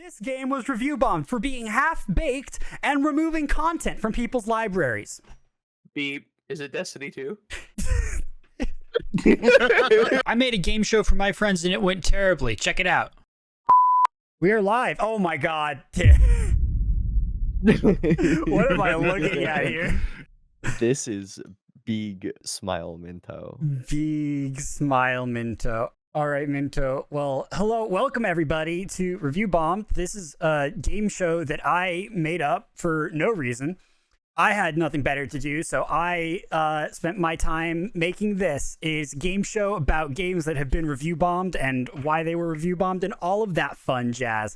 This game was review bombed for being half-baked and removing content from people's libraries. Beep. Is it Destiny 2? I made a game show for my friends and it went terribly. Check it out. We are live. Oh my god. What am I looking at here? This is Big Smile Minto. Big smile, Minto. All right, Minto. Well, hello. Welcome, everybody, to Review Bomb. This is a game show that I made up for no reason. I had nothing better to do, so I spent my time making this. Is a game show about games that have been review bombed and why they were review bombed and all of that fun jazz.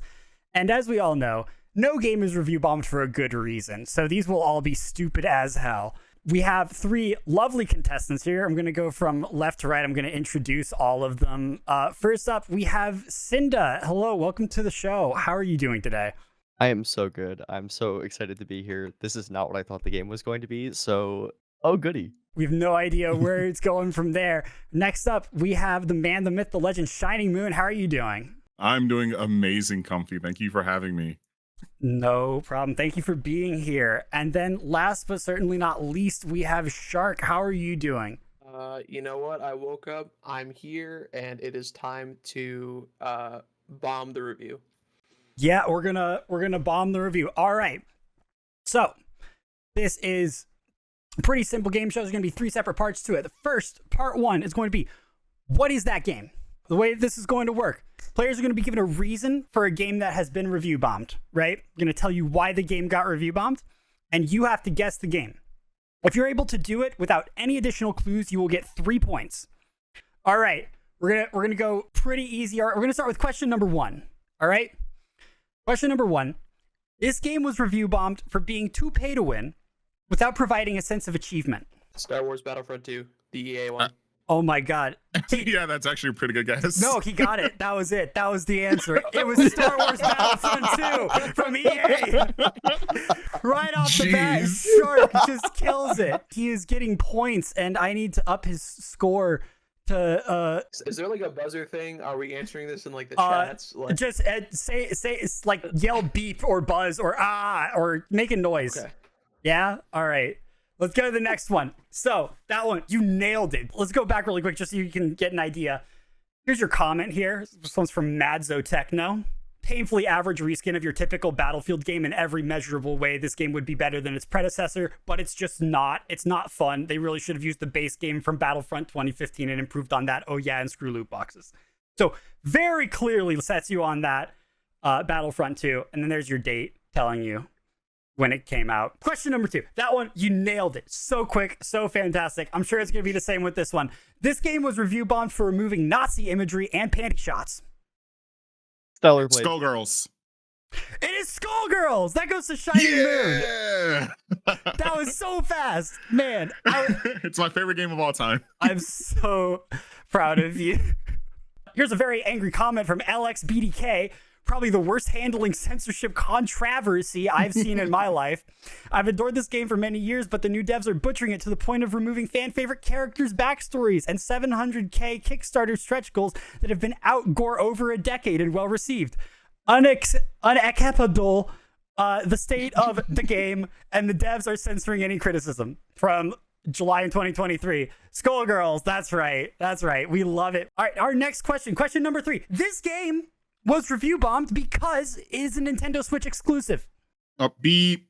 And as we all know, no game is review bombed for a good reason, so these will all be stupid as hell. We have three lovely contestants here. I'm going to go from left to right. I'm going to introduce all of them. First up, we have Cinda. Hello, welcome to the show. How are you doing today? I am so good. I'm so excited to be here. This is not what I thought the game was going to be, so oh goody. We have no idea where it's going from there. Next up, we have the man, the myth, the legend, Shining Moon. How are you doing? I'm doing amazing, Comfy. Thank you for having me. No problem. Thank you for being here. And then last but certainly not least, we have Shark. How are you doing? You know what? I woke up, I'm here, and it is time to bomb the review. Yeah, we're gonna bomb the review. All right. So this is a pretty simple game show. There's gonna be three separate parts to it. The first part one is going to be, what is that game? The way this is going to work, players are going to be given a reason for a game that has been review bombed, right? I'm going to tell you why the game got review bombed, and you have to guess the game. If you're able to do it without any additional clues, you will get 3 points. All right, we're gonna go pretty easy. All right, we're gonna start with question number one. All right, question number one: this game was review bombed for being too pay to win, without providing a sense of achievement. Star Wars Battlefront 2, the EA one. Oh my god. Yeah, that's actually a pretty good guess. No, he got it. That was it. That was the answer. It was Star Wars Battlefront 2 from EA. Right off the bat, Shark just kills it. He is getting points, and I need to up his score to Is there like a buzzer thing? Are we answering this in like the chats? Like... just say it's like yell beep or buzz or ah or make a noise. Okay. Yeah? All right. Let's go to the next one. So that one, you nailed it. Let's go back really quick just so you can get an idea. Here's your comment here. This one's from Madzo Techno. Painfully average reskin of your typical Battlefield game in every measurable way. This game would be better than its predecessor, but it's just not. It's not fun. They really should have used the base game from Battlefront 2015 and improved on that. Oh yeah, and screw loot boxes. So very clearly sets you on that Battlefront 2. And then there's your date telling you when it came out. Question number two. That one, you nailed it. So quick, so fantastic. I'm sure it's going to be the same with this one. This game was review bombed for removing Nazi imagery and panty shots. Stellar Blade. Skullgirls. It is Skullgirls. That goes to Shining Moon. Yeah. That was so fast. Man, It's my favorite game of all time. I'm so proud of you. Here's a very angry comment from LXBDK. Probably the worst handling censorship controversy I've seen in my life. I've adored this game for many years, but the new devs are butchering it to the point of removing fan favorite characters' backstories and 700k Kickstarter stretch goals that have been out gore over a decade and well received. Unacceptable, the state of the game, and the devs are censoring any criticism. From July in 2023. Skullgirls, that's right. That's right. We love it. All right, our next question. Question number 3. This game was review bombed because it is a Nintendo Switch exclusive. Beep.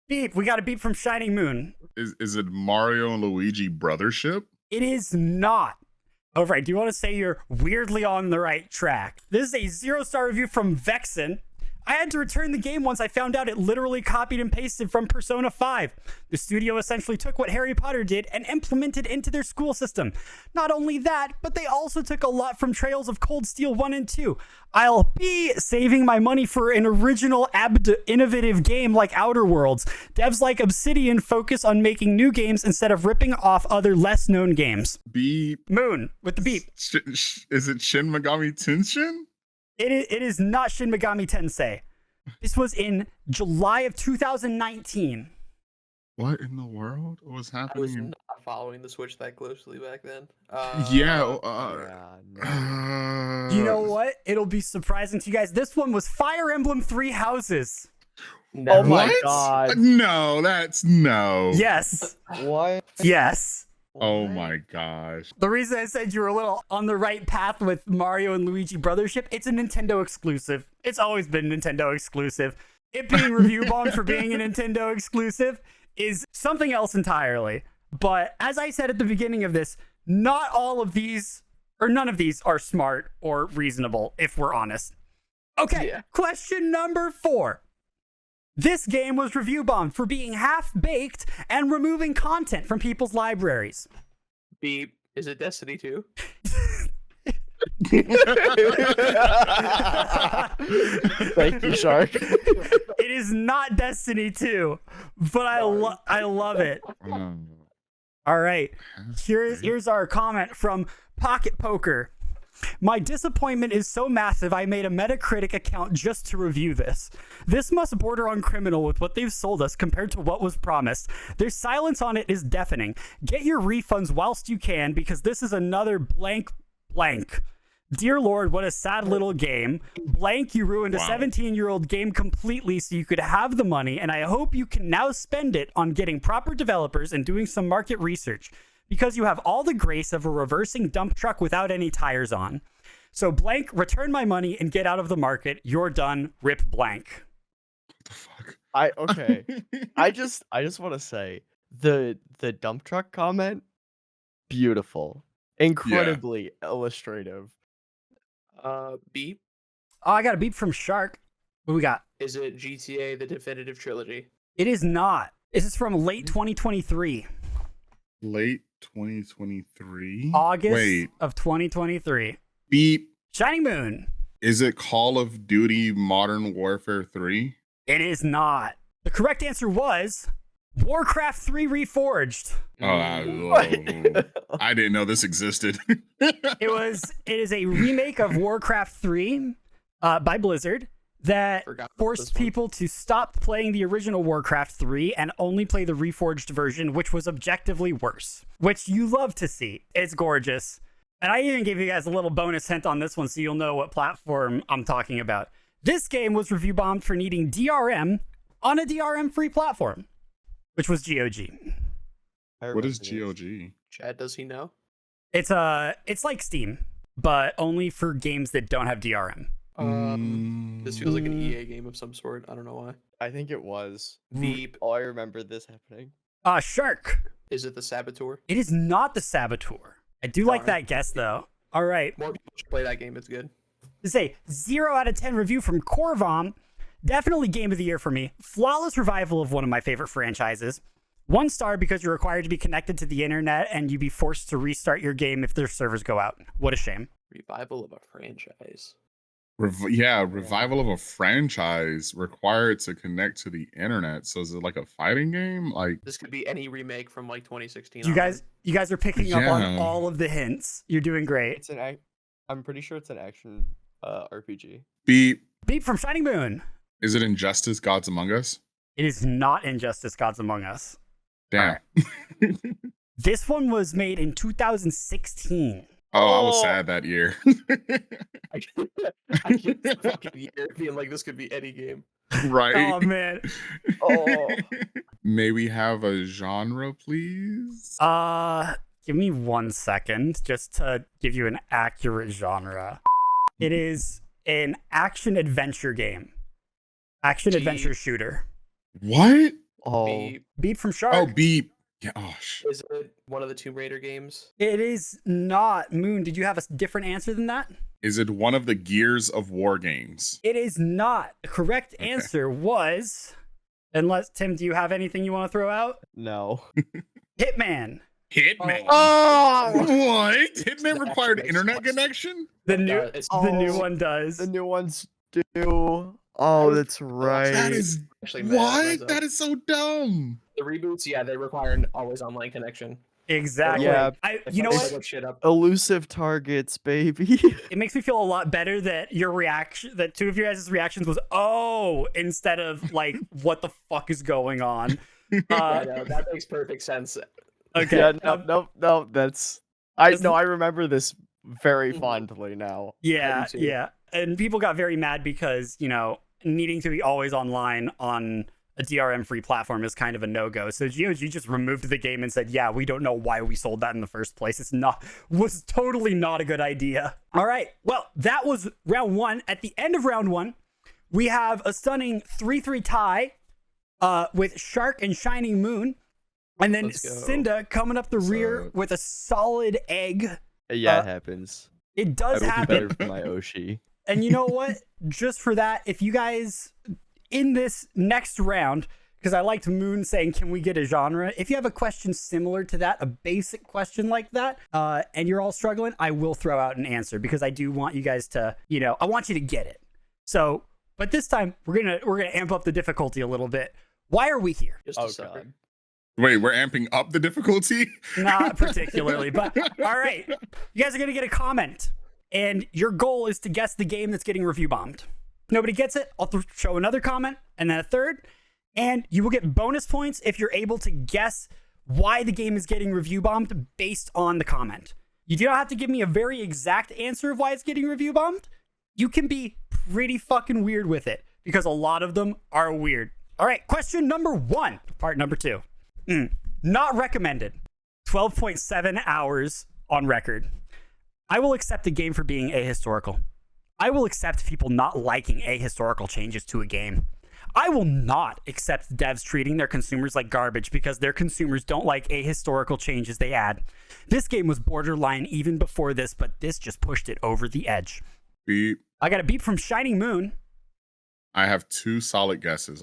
Beep. We got a beep from Shining Moon. Is it Mario and Luigi Brothership? It is not. All right. Do you want to say you're weirdly on the right track? This is a 0-star review from Vexen. I had to return the game once I found out it literally copied and pasted from Persona 5. The studio essentially took what Harry Potter did and implemented into their school system. Not only that, but they also took a lot from Trails of Cold Steel 1 and 2. I'll be saving my money for an original innovative game like Outer Worlds. Devs like Obsidian focus on making new games instead of ripping off other less known games. Beep. Moon with the beep. Is it Shin Megami Tenshin? It is not Shin Megami Tensei. This was in July of 2019. What in the world was happening? following the Switch that closely back then. Yeah. Yeah, no. You know what? It'll be surprising to you guys. This one was Fire Emblem Three Houses. Never. Oh my What? God. No, that's no. Yes. What? Yes. Oh What? my gosh. The reason I said you were a little on the right path with Mario and Luigi Brothership, it's a Nintendo exclusive. It's always been Nintendo exclusive. It being review bombed for being a Nintendo exclusive is something else entirely. But as I said at the beginning of this, not all of these, or none of these, are smart or reasonable, if we're honest. Okay, Yeah. question number 4. This game was review bombed for being half-baked and removing content from people's libraries. Beep. Is it Destiny 2? Thank you, Shark. It is not Destiny 2, but I love it. All right, here's our comment from Pocket Poker. My disappointment is so massive I made a Metacritic account just to review this. This must border on criminal with what they've sold us compared to what was promised. Their silence on it is deafening. Get your refunds whilst you can, because this is another blank. Dear Lord, what a sad little game. Blank, you ruined a Wow. 17-year-old game completely so you could have the money, and I hope you can now spend it on getting proper developers and doing some market research, because you have all the grace of a reversing dump truck without any tires on. So blank, return my money and get out of the market. You're done. Rip blank. What the fuck? Okay. I just want to say the dump truck comment, beautiful, incredibly illustrative. Beep. Oh, I got a beep from Shark. What we got? Is it GTA: The Definitive Trilogy? It is not. This is from late 2023. Late 2023. August Wait. of 2023. Beep. Shining Moon. Is it Call of Duty Modern Warfare 3? It is not. The correct answer was Warcraft 3 Reforged. Oh, I didn't know this existed. It is a remake of Warcraft 3 by Blizzard that Forgot about forced this one. people to stop playing the original Warcraft 3 and only play the Reforged version, which was objectively worse, which you love to see. It's gorgeous. And I even gave you guys a little bonus hint on this one so you'll know what platform I'm talking about. This game was review bombed for needing DRM on a DRM-free platform, which was GOG. What is GOG? Chad, does he know? It's like Steam, but only for games that don't have DRM. This feels like an EA game of some sort. I don't know why. I think it was. Beep. Oh, I remember this happening. Shark. Is it the Saboteur? It is not the Saboteur. I do like Darn. that guess though. All right. More people should play that game. It's good. To say 0 out of 10 review from Corvom. Definitely game of the year for me. Flawless revival of one of my favorite franchises. 1 star because you're required to be connected to the internet and you'd be forced to restart your game if their servers go out. What a shame. Revival of a franchise. Revival of a franchise required to connect to the internet. So is it like a fighting game? Like, This could be any remake from like 2016. You guys are picking up on Yeah. all of the hints. You're doing great. It's I'm pretty sure it's an action RPG. beep. Beep from Shining Moon. Is it Injustice Gods Among Us? It is not Injustice Gods Among Us. Damn. This one was made in 2016. Oh, I was Oh. sad that year. I get the fucking year being like this could be any game. Right. Oh man. Oh. May we have a genre, please? Give me 1 second just to give you an accurate genre. It is an action adventure game. Action Gee. adventure shooter. What? Oh. Beep. Beep from Shark. Oh, beep. Yeah. Oh, Is it one of the Tomb Raider games? It is not. Moon, did you have a different answer than that? Is it one of the Gears of War games? It is not. The correct Okay. answer was, unless, Tim, do you have anything you want to throw out? No. Hitman. Hitman. Oh. What? Hitman The required action internet makes connection? The It new, does. It's the new Oh. one does. The new ones do. Oh, that's right. That is actually mad, what? Renzo. That is so dumb. The reboots, yeah, they require an always online connection. Exactly. Yeah. You know If I what? look shit up. Elusive targets, baby. It makes me feel a lot better that your reaction, that 2 of your guys' reactions was, oh, instead of like, what the fuck is going on? I know, that makes perfect sense. Okay. Yeah, no, that's I This- no, I remember this very fondly now. Yeah, too. yeah. And people got very mad because, needing to be always online on a DRM free platform is kind of a no-go. So GOG just removed the game and said, yeah, we don't know why we sold that in the first place. Was totally not a good idea. All right. Well, that was round 1. At the end of round 1, we have a stunning 3-3 tie with Shark and Shining Moon. And then Let's go. Cinda coming up the rear up? with a solid egg. Yeah, it happens. It does I would be happen. better for my Oshi. And you know what? Just for that, if you guys in this next round, because I liked Moon saying, can we get a genre? If you have a question similar to that, a basic question like that, and you're all struggling, I will throw out an answer because I do want you guys to, I want you to get it. So, but this time we're gonna amp up the difficulty a little bit. Why are we here? Just Oh a separate. god. Wait, we're amping up the difficulty? Not particularly, but all right. You guys are gonna get a comment, and your goal is to guess the game that's getting review bombed. Nobody gets it, I'll show another comment, and then a third, and you will get bonus points if you're able to guess why the game is getting review bombed based on the comment. You do not have to give me a very exact answer of why it's getting review bombed. You can be pretty fucking weird with it, because a lot of them are weird. All right, question number 1, part number 2. Not recommended. 12.7 hours on record. I will accept a game for being ahistorical. I will accept people not liking ahistorical changes to a game. I will not accept devs treating their consumers like garbage because their consumers don't like ahistorical changes they add. This game was borderline even before this, but this just pushed it over the edge. Beep. I got a beep from Shining Moon. I have 2 solid guesses.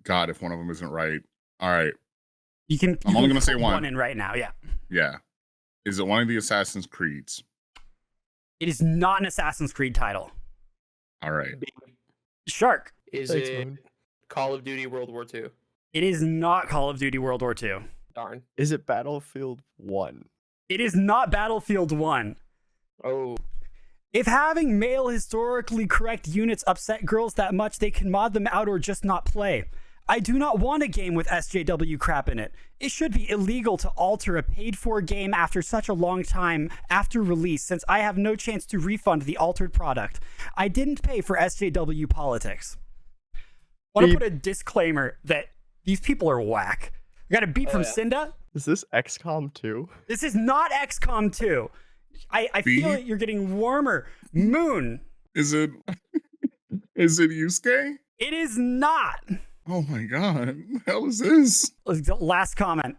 God, if one of them isn't right. All right. I'm only gonna say put one. in right now. Yeah. Yeah. Is it one of the Assassin's Creeds? It is not an Assassin's Creed title. All right. Shark. Is Thanks, it Moon. Call of Duty World War II? It is not Call of Duty World War II. Darn. Is it Battlefield 1? It is not Battlefield 1. Oh, If having male historically correct units upset girls that much, they can mod them out or just not play. I do not want a game with SJW crap in it. It should be illegal to alter a paid-for game after such a long time after release, since I have no chance to refund the altered product. I didn't pay for SJW politics. I want to Beep. put a disclaimer that these people are whack. I got a beat from yeah. Cinda. Is this XCOM 2? This is not XCOM 2. I feel Beep. like you're getting warmer. Moon. Is it is it Yusuke? It is not. Oh my god. What the hell is this? Last comment.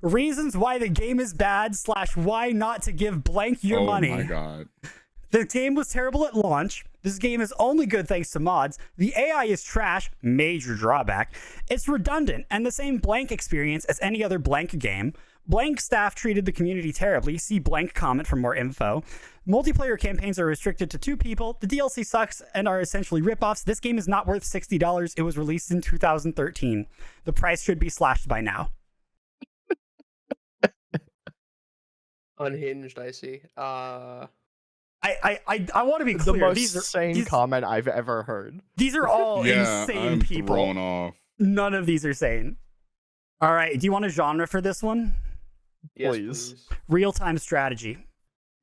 Reasons why the game is bad / why not to give blank your money. Oh my god. The game was terrible at launch. This game is only good thanks to mods. The AI is trash, major drawback. It's redundant and the same blank experience as any other blank game. Blank staff treated the community terribly. See blank comment for more info. Multiplayer campaigns are restricted to 2 people. The DLC sucks and are essentially ripoffs. This game is not worth $60. It was released in 2013. The price should be slashed by now. unhinged. I see. I want to be The clear. most These are sane comment I've ever heard. these are all Yeah, insane I'm people. thrown off. None of these are sane. All right. Do you want a genre for this one? Yes, Please. Real-time strategy.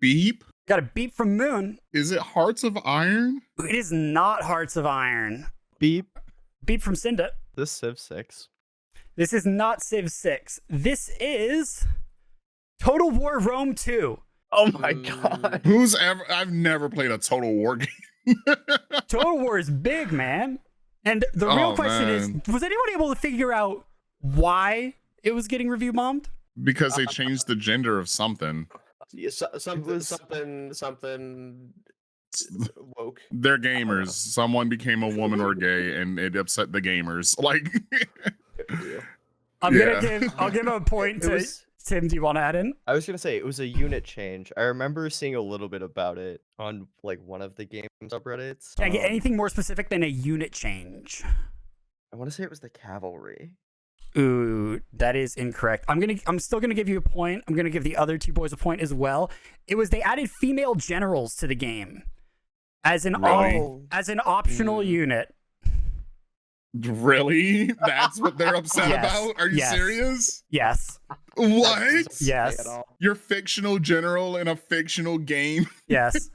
Beep. Got a beep from Moon. Is it Hearts of Iron? It is not Hearts of Iron. Beep. Beep from Cinda. This Civ 6. This is not Civ 6. This is Total War Rome 2. Oh my Mm. god. I've never played a Total War game. Total War is big, man. And the real Oh, question man. is, was anyone able to figure out why it was getting review bombed? Because they changed the gender of something. Yeah, something, was- something woke. They're gamers. Someone became a woman or gay, and it upset the gamers. Like, I'll give a point It to was- Tim. Do you want to add in? I was gonna say it was a unit change. I remember seeing a little bit about it on like one of the game subreddits. Can I get anything more specific than a unit change? I want to say it was the cavalry. Ooh, that is incorrect. I'm still gonna give you a point. I'm gonna give the other 2 boys a point as well. It was they added female generals to the game as an Really? as an optional Mm. unit. Really? That's what they're upset Yes, about? Are you yes. serious? Yes. That What? doesn't say Yes. at all. You're fictional general in a fictional game. Yes.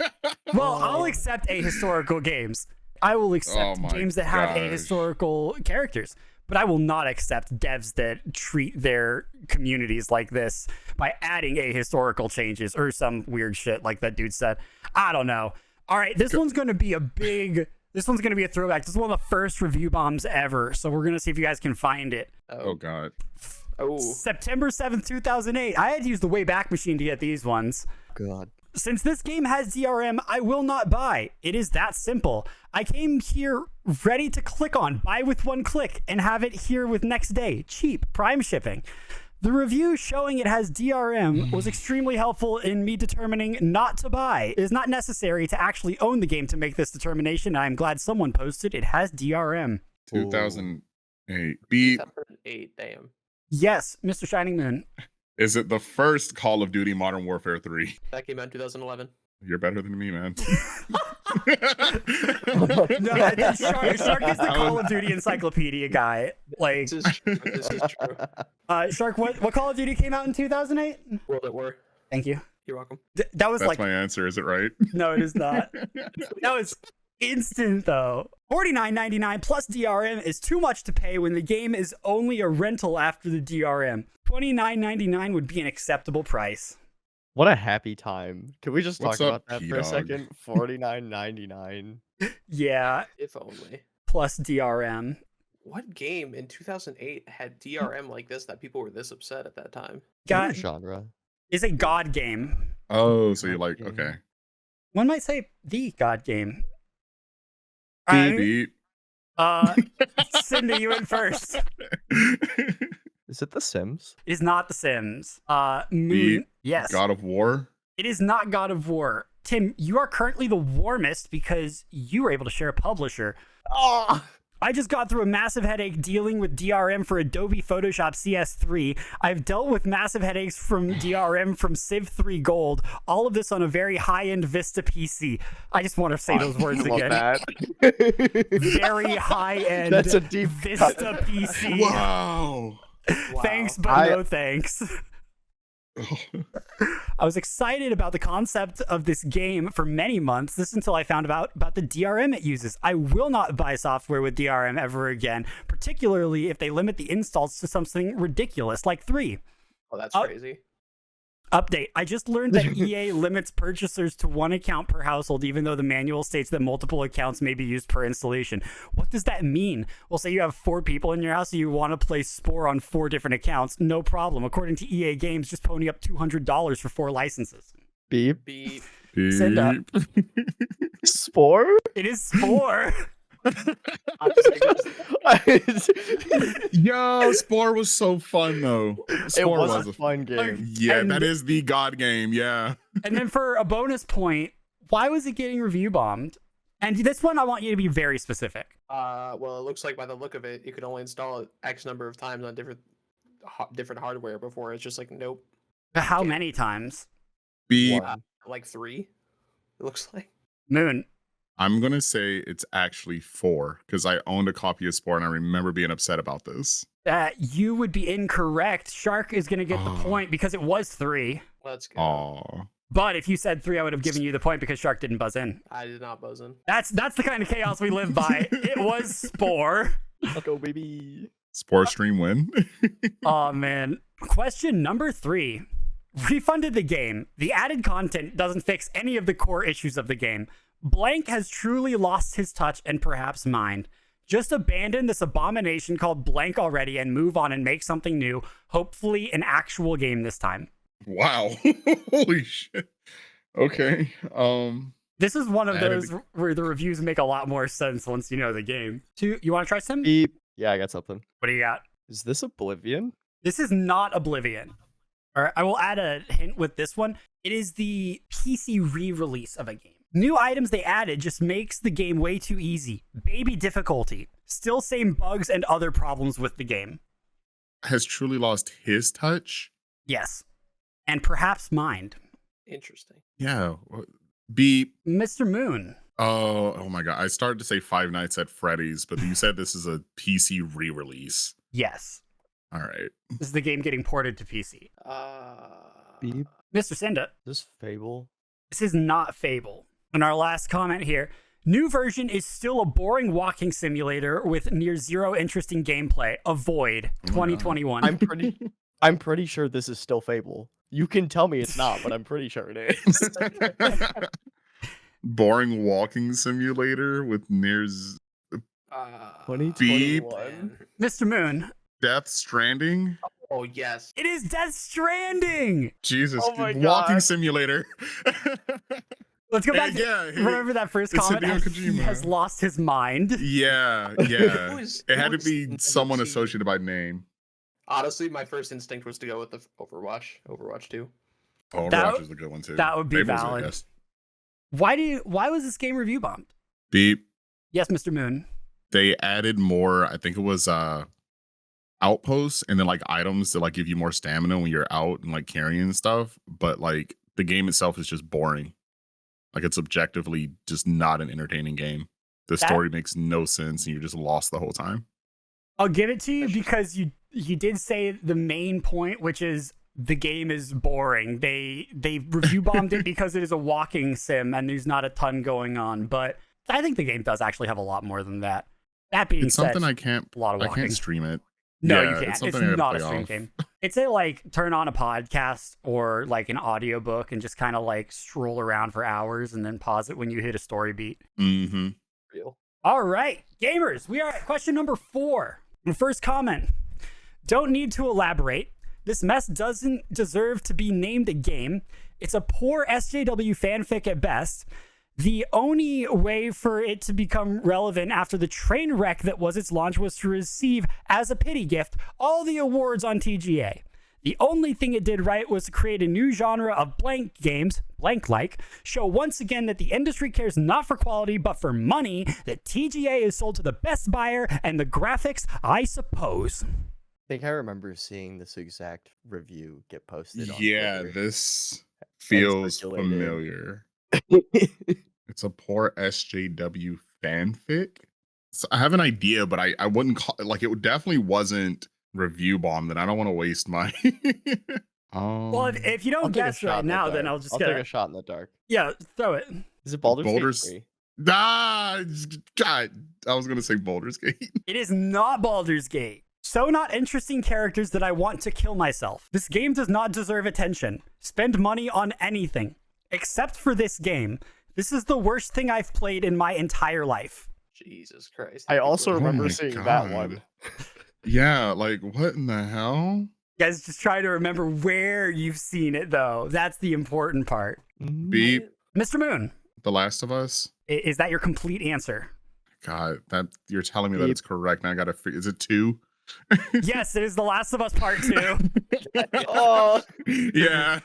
Well, I'll Oh. accept ahistorical games. I will accept Oh my games that have gosh. ahistorical characters, but I will not accept devs that treat their communities like this by adding ahistorical changes or some weird shit like that dude said. I don't know. All right, this one's going to be a throwback. This is one of the first review bombs ever, so we're going to see if you guys can find it. Oh god. Oh. September 7th, 2008. I had to use the Wayback Machine to get these ones. God. Since this game has DRM, I will not buy. It is that simple. I came here ready to click on buy with one click and have it here with next day. Cheap, prime shipping. The review showing it has DRM was extremely helpful in me determining not to buy. It is not necessary to actually own the game to make this determination. I'm glad someone posted it has DRM. 2008. Beat. 2008. Damn. Yes, Mr. Shining Moon. Is it the first Call of Duty Modern Warfare 3? That came out in 2011. You're better than me, man. No, Shark is the Call of Duty encyclopedia guy. Like, This is true. This is true. Shark, what Call of Duty came out in 2008? World at War. Thank you. You're welcome. That was That's like, my answer. Is it right? no, it is not. That was instant though. $49.99 plus DRM is too much to pay when the game is only a rental after the DRM. $29.99 would be an acceptable price. What a happy time. Can we just What's talk up, about that for a P-Dog? second? $49.99. Yeah, If only. plus DRM. What game in 2008 had DRM like this that people were this upset at that time? What God genre? is a God game. Oh, so you like, Okay. okay. One might say the God game. All right, Beat. Cindy, you went first. Is it The Sims? It is not The Sims. Moon. Beat. Yes. God of War. It is not God of War. Tim, you are currently the warmest because you were able to share a publisher. Oh! I just got through a massive headache dealing with DRM for Adobe Photoshop CS3. I've dealt with massive headaches from DRM from Civ 3 Gold. All of this on a very high-end Vista PC. I just want to say those words Love again. that. Very high-end That's a deep Vista PC. Wow. Wow. Thanks, but I- no thanks. I was excited about the concept of this game for many months. This until I found out about the DRM it uses. I will not buy software with DRM ever again, particularly if they limit the installs to something ridiculous like 3. Oh, that's Oh. crazy. Update. I just learned that EA limits purchasers to 1 account per household, even though the manual states that multiple accounts may be used per installation. What does that mean? Well, say you have 4 people in your house and you want to play Spore on 4 different accounts. No problem. According to EA Games, just pony up $200 for 4 licenses. Beep. Beat. Send up. Spore? It is Spore. I'm just like, Yo, Spore was so fun though. It Spore was a fun game. Yeah, And- that is the God game. Yeah. And then for a bonus point, why was it getting review bombed? And this one, I want you to be very specific. well, it looks like by the look of it, you can only install it X number of times on different hardware before it's just like, nope, How Okay. many times? Beep. One. like 3. It looks like. Moon. I'm gonna say it's actually 4 because I owned a copy of Spore and I remember being upset about this. You would be incorrect. Shark is going to get the Oh. point because it was 3. Let's go. Oh. But if you said 3, I would have given you the point because Shark didn't buzz in. I did not buzz in. That's the kind of chaos we live by. It was Spore. Let's go, baby. Spore stream win. Oh, man. Question number 3. Refunded the game. The added content doesn't fix any of the core issues of the game. Blank has truly lost his touch and perhaps mind. Just abandon this abomination called Blank already and move on and make something new. Hopefully an actual game this time. Wow. Holy shit. Okay. This is one of Added those where the reviews make a lot more sense once you know the game. You want to try some? Beep. Yeah, I got something. What do you got? Is this Oblivion? This is not Oblivion. All right, I will add a hint with this one. It is the PC re-release of a game. New items they added just makes the game way too easy. Baby difficulty. Still same bugs and other problems with the game. Has truly lost his touch. Yes. And perhaps mind. Interesting. Yeah. Beep. Mr. Moon. Oh my god! I started to say Five Nights at Freddy's, but you said this is a PC re-release. Yes. All right. This is the game getting ported to PC. Beep. Mr. Sinda, Is this Fable? this is not Fable. And our last comment here. New version is still a boring walking simulator with near zero interesting gameplay. Avoid Oh my God. 2021. I'm pretty sure this is still Fable. You can tell me it's not, but I'm pretty sure it is. Boring walking simulator with near 2021. Mr. Moon, Death Stranding. Oh yes. it is Death Stranding. Jesus, Oh my walking God. simulator. Let's go back to Yeah, remember that first it's comment. Hideo He Kojima. has lost his mind. yeah. It had to be someone associated by name. Honestly, my first instinct was to go with the Overwatch 2. Oh, That- Overwatch is a good one too. that would be Fable's good, valid. yes. Why was this game review bombed? Beep. Yes, Mr. Moon. They added more. I think it was outposts and then like items to like give you more stamina when you're out and like carrying stuff. But like the game itself is just boring. Like it's objectively just not an entertaining game. The That- story makes no sense and you're just lost the whole time. I'll give it to you because you did say the main point, which is the game is boring. They review bombed it because it is a walking sim and there's not a ton going on. But I think the game does actually have a lot more than that. That being It's said, something I can't a lot of I walking. can't stream it. No, Yeah, you it's can't. It's something I gotta not a play stream off. game. It's a like turn on a podcast or like an audiobook and just kind of like stroll around for hours and then pause it when you hit a story beat. Mm-hmm. Real. All right, gamers, we are at question number 4. The first comment. Don't need to elaborate. This mess doesn't deserve to be named a game. It's a poor SJW fanfic at best. The only way for it to become relevant after the train wreck that was its launch was to receive, as a pity gift, all the awards on TGA. The only thing it did right was to create a new genre of blank games, blank-like, show once again that the industry cares not for quality but for money, that TGA is sold to the best buyer, and the graphics, I suppose. I think I remember seeing this exact review get posted on Yeah, Twitter. this feels speculated. familiar. It's a poor SJW fanfic. So I have an idea, but I wouldn't call like it definitely wasn't review bomb. Then I don't want to waste my. Well, if you I'll don't take a guess shot right in the now, then dark. I'll just I'll get take a shot in the dark. Yeah, throw it. Is it Baldur's Baldur's- Gate 3? God, I was gonna say Baldur's Gate. It is not Baldur's Gate. So not interesting characters that I want to kill myself. This game does not deserve attention. Spend money on anything. Except for this game. This is the worst thing I've played in my entire life. Jesus Christ. I also Oh remember my seeing that God. one. Yeah, like what in the hell? You guys just try to remember where you've seen it, though. That's the important part. Beep. Mr. Moon, The Last of Us. is that your complete answer? God, that you're telling me that Beep. it's correct. Now I gotta figure. Is it 2? Yes, it is The Last of Us Part 2. Oh, Yeah.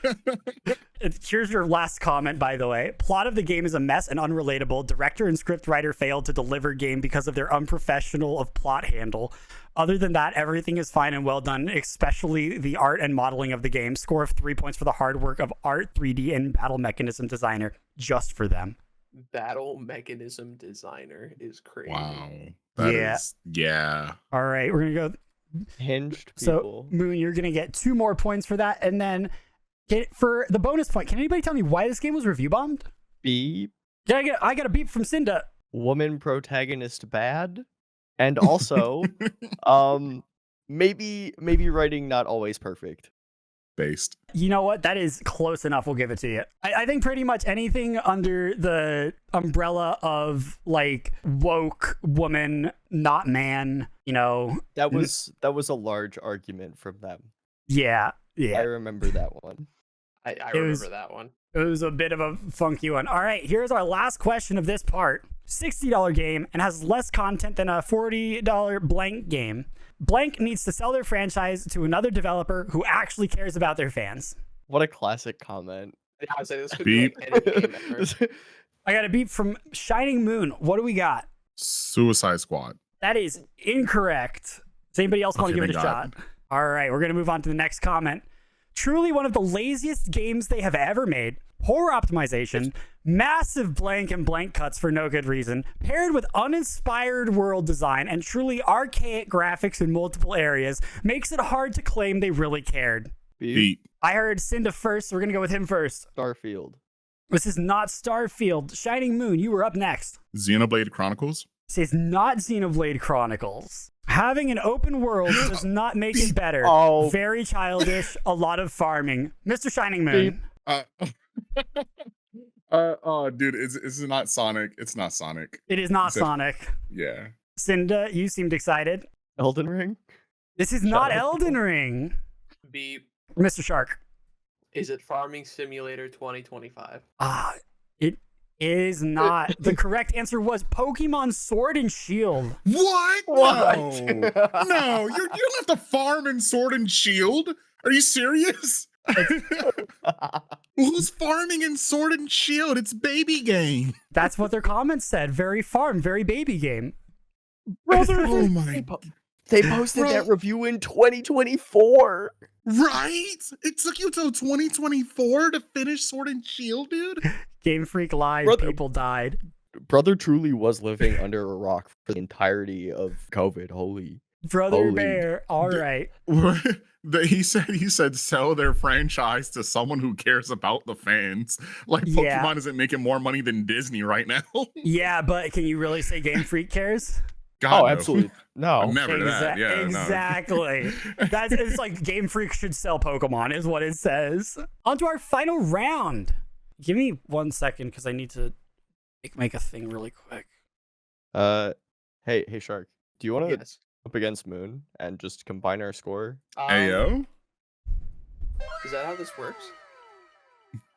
Here's your last comment, by the way. Plot of the game is a mess and unrelatable. Director and scriptwriter failed to deliver game because of their unprofessional of plot handle. Other than that, everything is fine and well done, especially the art and modeling of the game. Score of 3 points for the hard work of art, 3D, and battle mechanism designer, just for them. Battle mechanism designer is crazy. Wow. That Yeah. is- yeah. All right, we're going to go. hinged So, people. Moon, you're going to get 2 more points for that. And then for the bonus point, can anybody tell me why this game was review bombed? Beep. I got a beep from Cinda. Woman protagonist bad. And also, maybe writing not always perfect. Based. You know what? That is close enough. We'll give it to you. I think pretty much anything under the umbrella of like woke woman, not man, you know. That was a large argument from them. Yeah. I Yeah. remember that one. I It was- remember that one. It was a bit of a funky one. All right. Here's our last question of this part. $60 game and has less content than a $40 blank game. Blank needs to sell their franchise to another developer who actually cares about their fans. What a classic comment. Yeah, I would say this could be like any game ever. I got a beep from Shining Moon. What do we got? Suicide Squad. That is incorrect. Does anybody else want to Okay, give it a thank shot? God. All right, we're going to move on to the next comment. Truly one of the laziest games they have ever made. Poor optimization, massive blank and blank cuts for no good reason, paired with uninspired world design and truly archaic graphics in multiple areas, makes it hard to claim they really cared. Beat. I heard Cinda first, so we're gonna go with him first. Starfield. This is not Starfield. Shining Moon, you were up next. Xenoblade Chronicles. This is not Xenoblade Chronicles. Having an open world does not make it better. Oh. Very childish, a lot of farming. Mr. Shining Moon. Oh, dude, it's not Sonic. It's not Sonic. It is not It's a- Sonic. Yeah. Cinda, you seemed excited. Elden Ring. This is not Elden Ring. Beep. Mr. Shark. Is it Farming Simulator 2025? It is not. The correct answer was Pokemon Sword and Shield. What? What? No, no, you don't have to farm in Sword and Shield. Are you serious? Who's farming in Sword and Shield? It's baby game. That's what their comments said. Very farm, very baby game. Brother, Oh my. they posted Bro. that review in 2024. Right? It took you till 2024 to finish Sword and Shield, dude. Game Freak lied. Brother- People died. Brother truly was living under a rock for the entirety of COVID. Holy. Brother Holy- Bear. All right. He said sell their franchise to someone who cares about the fans. Like Yeah. Pokemon isn't making more money than Disney right now. Yeah, but can you really say Game Freak cares? God, Oh, no. absolutely. No. Never that. Yeah, no. exactly. It's like Game Freak should sell Pokemon, is what it says. On to our final round. Give me 1 second because I need to make a thing really quick. Hey, Shark. Do you want to Yes. up against Moon and just combine our score? Ayo. Is that how this works?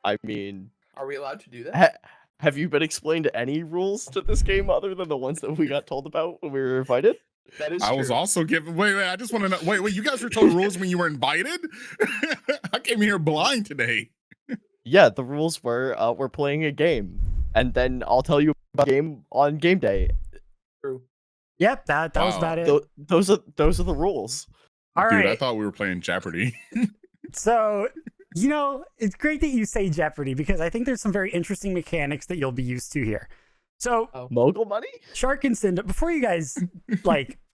I mean, Are we allowed to do that? have you been explained any rules to this game other than the ones that we got told about when we were invited? That is I true. was also given. Wait. I just want to know. Wait. You guys were told rules when you were invited? I came here blind today. Yeah, the rules were we're playing a game, and then I'll tell you about the game on game day. True. Yep, that was Wow. about it. Those are the rules. All Dude, right. I thought we were playing Jeopardy. So, it's great that you say Jeopardy because I think there's some very interesting mechanics that you'll be used to here. So, Mogul money? Shark and Cinda, before you guys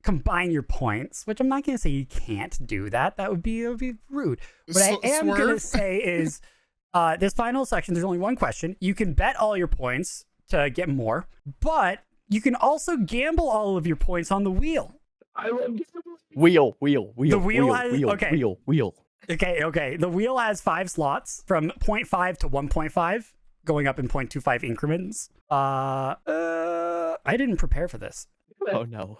combine your points, which I'm not going to say you can't do that. That would be rude. What I am going to Swerve. say is this final section, there's only one question. You can bet all your points to get more, but you can also gamble all of your points on the wheel. I love gambling. Wheel. The wheel has- okay. Wheel. Okay. The wheel has 5 slots from 0.5 to 1.5, going up in 0.25 increments. I didn't prepare for this. Oh no.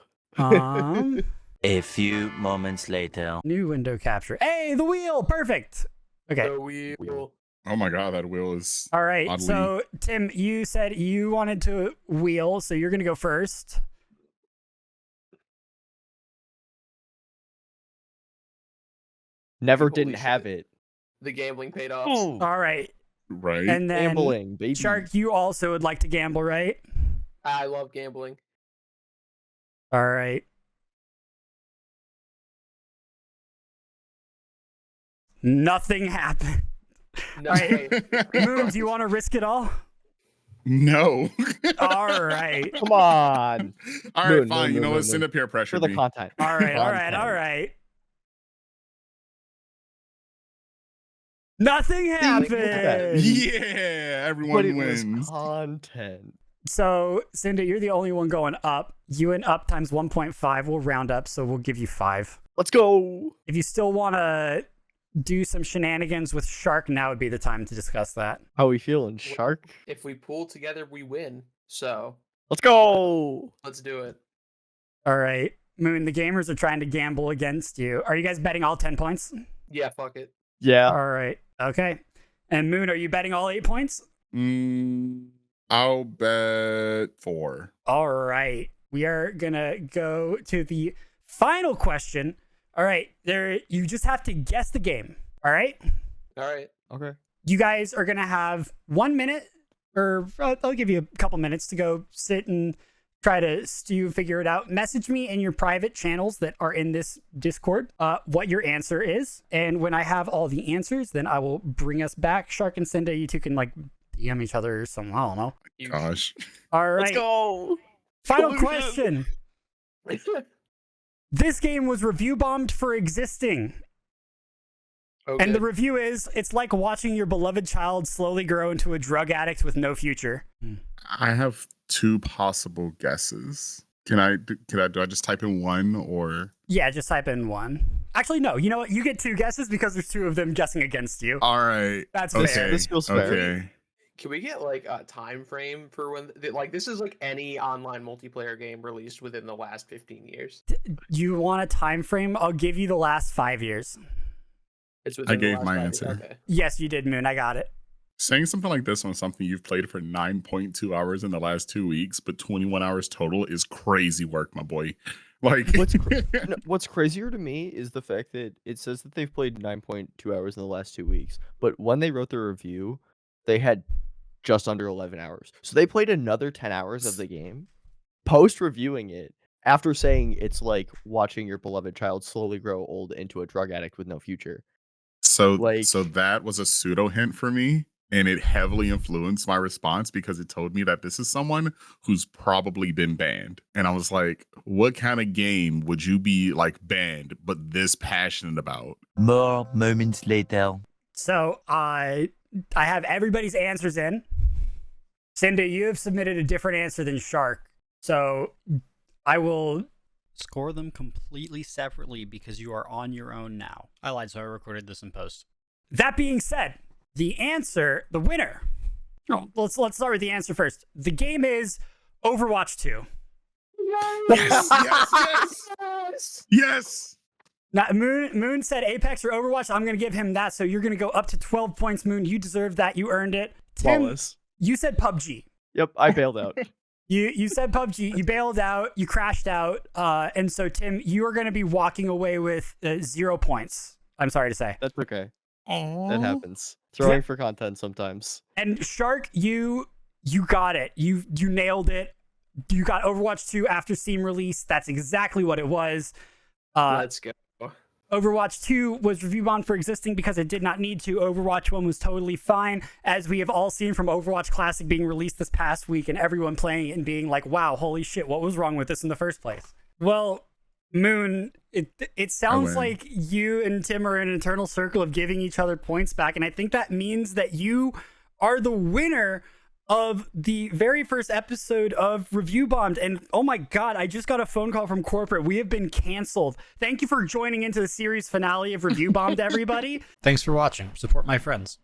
A few moments later. New window capture. Hey, the wheel! Perfect! Okay. So we will. Oh my god, that wheel is. All right. oddly- So, Tim, you said you wanted to wheel, so you're going to go first. Never Holy didn't shit. have it. The gambling paid off. All right. Right. And then, Gambling, baby. Shark, you also would like to gamble, right? I love gambling. All right. Nothing happened. No, All right. wait. Moon, do you want to risk it all? No. All right. Come on. All right, Moon, fine. moon, You know moon, what? moon. Send up peer pressure. For the me. content. All right. All right. Content. All right. Nothing happened. Yeah, everyone But it was wins. content. So, Cinda, you're the only one going up. You and up times 1.5 will round up, so we'll give you 5. Let's go. If you still want to do some shenanigans with Shark, now would be the time to discuss that. How we feeling, Shark? If we pull together, we win. So Let's go. let's do it. All right. Moon, the gamers are trying to gamble against you. Are you guys betting all 10 points? Yeah, fuck it. Yeah. All right. Okay. And Moon, are you betting all 8 points? I'll bet 4. All right. We are going to go to the final question. All right. You just have to guess the game. All right. All right. Okay. You guys are going to have 1 minute, or I'll give you a couple minutes to go sit and try to figure it out, message me in your private channels that are in this Discord what your answer is. And when I have all the answers, then I will bring us back. Shark and Cinda, you two can like DM each other or something. I don't know. Gosh. All right. Let's go. Final Collusion. question. This game was review bombed for existing. Okay. And the review is, it's like watching your beloved child slowly grow into a drug addict with no future. I have 2 possible guesses. Do I just type in one or? Yeah, just type in one. Actually, no. You know what? You get 2 guesses because there's 2 of them guessing against you. All right. That's okay. fair. This feels fair. Okay. Can we get like a time frame for when like this is like any online multiplayer game released within the last 15 years? You want a time frame? I'll give you the last 5 years. It's I within the gave last my 5 years, answer. Okay. Yes, you did, Moon. I got it. Saying something like this on something you've played for 9.2 hours in the last 2 weeks, but 21 hours total is crazy work, my boy. Like, What's crazier to me is the fact that it says that they've played 9.2 hours in the last 2 weeks, but when they wrote the review, they had just under 11 hours. So they played another 10 hours of the game, post reviewing it, after saying it's like watching your beloved child slowly grow old into a drug addict with no future. so like- that was a pseudo hint for me, and it heavily influenced my response because it told me that this is someone who's probably been banned. And I was like, what kind of game would you be like banned but this passionate about? More moments later. So I have everybody's answers in. Cinda, you have submitted a different answer than Shark. So I will Score them completely separately because you are on your own now. I lied, so I recorded this in post. That being said, the winner. Oh, let's start with the answer first. The game is Overwatch 2. Yes. Yes. Now, Moon said Apex or Overwatch. I'm going to give him that. So you're going to go up to 12 points, Moon. You deserve that. You earned it. Tim, Flawless. you said PUBG. Yep, I bailed out. You said PUBG. You bailed out. You crashed out. And so, Tim, you are going to be walking away with 0 points. I'm sorry to say. That's okay. Aww. That happens. Throwing for content sometimes. And Shark, you got it. You nailed it. You got Overwatch 2 after Steam release. That's exactly what it was. Let's go. Overwatch 2 was review bombed for existing because it did not need to. Overwatch 1 was totally fine, as we have all seen from Overwatch Classic being released this past week and everyone playing it and being like, wow, holy shit, what was wrong with this in the first place? Well, Moon, it sounds win. like you and Tim are in an eternal circle of giving each other points back, and I think that means that you are the winner of the very first episode of Review Bombed. And oh my god, I just got a phone call from corporate. We have been canceled. Thank you for joining into the series finale of Review Bombed, everybody. Thanks for watching. Support my friends.